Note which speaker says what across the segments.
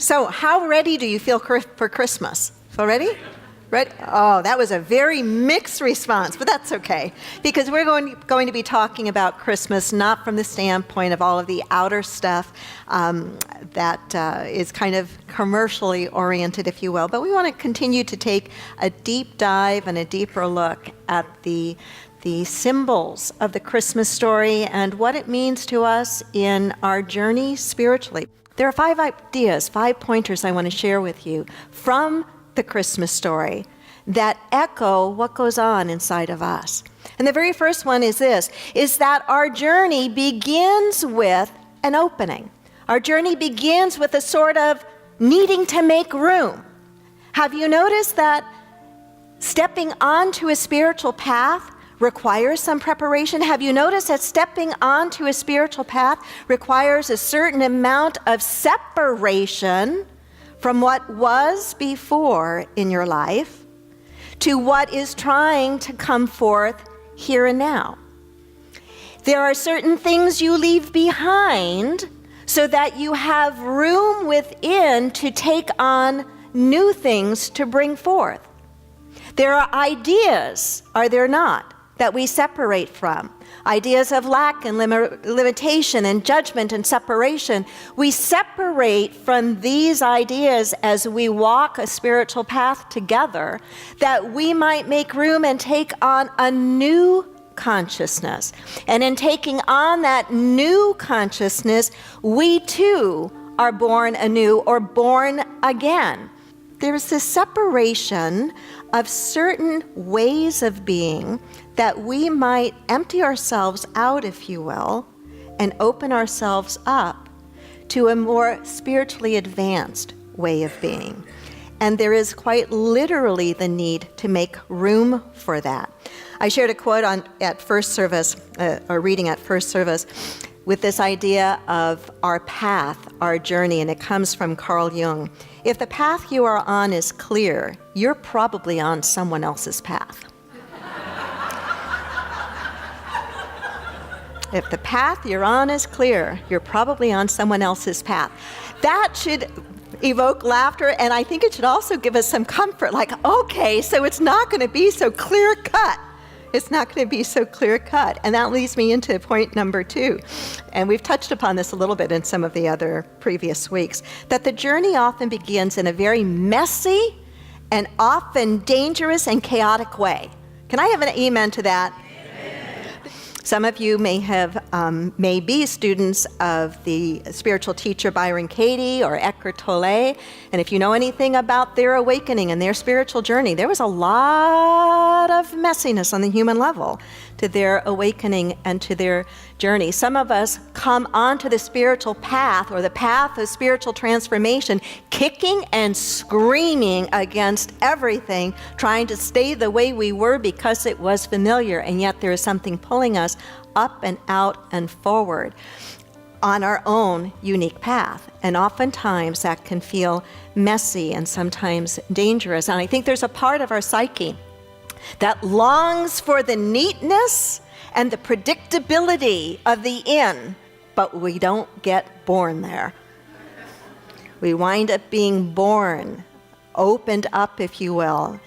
Speaker 1: So how ready do you feel for Christmas? Feel ready? Ready? Oh, that was a very mixed response, but that's okay. Because we're going to be talking about Christmas not from the standpoint of all of the outer stuff that is kind of commercially oriented, if you will. But we want to continue to take a deep dive and a deeper look at the symbols of the Christmas story and what it means to us in our journey spiritually. There are 5 ideas, 5 pointers I want to share with you from the Christmas story that echo what goes on inside of us. And the very first one is this, is that our journey begins with an opening. Our journey begins with a sort of needing to make room. Have you noticed that stepping onto a spiritual path requires some preparation? Have you noticed that stepping onto a spiritual path requires a certain amount of separation from what was before in your life to what is trying to come forth here and now? There are certain things you leave behind so that you have room within to take on new things to bring forth. There are ideas, are there not, that we separate from. Ideas of lack and limitation and judgment and separation. We separate from these ideas as we walk a spiritual path together, that we might make room and take on a new consciousness. And in taking on that new consciousness, we too are born anew or born again. There's this separation of certain ways of being that we might empty ourselves out, if you will, and open ourselves up to a more spiritually advanced way of being. And there is quite literally the need to make room for that. I shared a quote at first service, or reading at first service, with this idea of our path, our journey, and it comes from Carl Jung. If the path you are on is clear, you're probably on someone else's path. If the path you're on is clear, you're probably on someone else's path. That should evoke laughter, and I think it should also give us some comfort, like, okay, so it's not going to be so clear-cut. It's not going to be so clear-cut. And that leads me into point number 2. And we've touched upon this a little bit in some of the other previous weeks, that the journey often begins in a very messy and often dangerous and chaotic way. Can I have an amen to that? Some of you may be students of the spiritual teacher Byron Katie or Eckhart Tolle, and if you know anything about their awakening and their spiritual journey, there was a lot of messiness on the human level to their awakening and to their journey. Some of us come onto the spiritual path or the path of spiritual transformation kicking and screaming against everything, trying to stay the way we were because it was familiar, and yet there is something pulling us up and out and forward on our own unique path. And oftentimes that can feel messy and sometimes dangerous. And I think there's a part of our psyche that longs for the neatness and the predictability of the in, but we don't get born there. We wind up being born, opened up, if you will,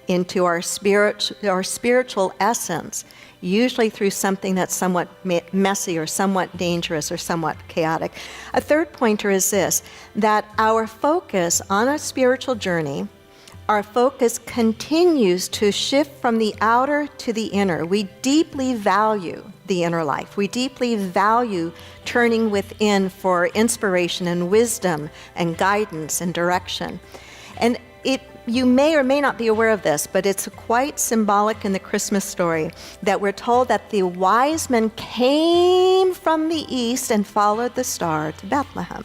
Speaker 1: into our spiritual essence, usually through something that's somewhat messy or somewhat dangerous or somewhat chaotic. A third pointer is this, that our focus on our spiritual journey, our focus continues to shift from the outer to the inner. We deeply value the inner life. We deeply value turning within for inspiration and wisdom and guidance and direction. And you may or may not be aware of this, but it's quite symbolic in the Christmas story that we're told that the wise men came from the east and followed the star to Bethlehem.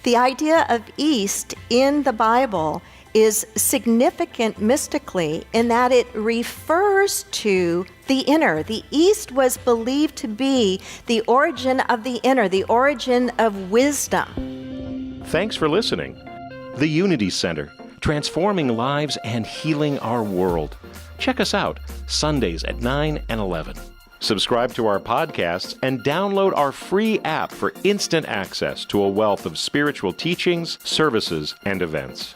Speaker 1: The idea of east in the Bible is significant mystically in that it refers to the inner. The east was believed to be the origin of the inner, the origin of wisdom.
Speaker 2: Thanks for listening. The Unity Center, transforming lives and healing our world. Check us out Sundays at 9 and 11. Subscribe to our podcasts and download our free app for instant access to a wealth of spiritual teachings, services, and events.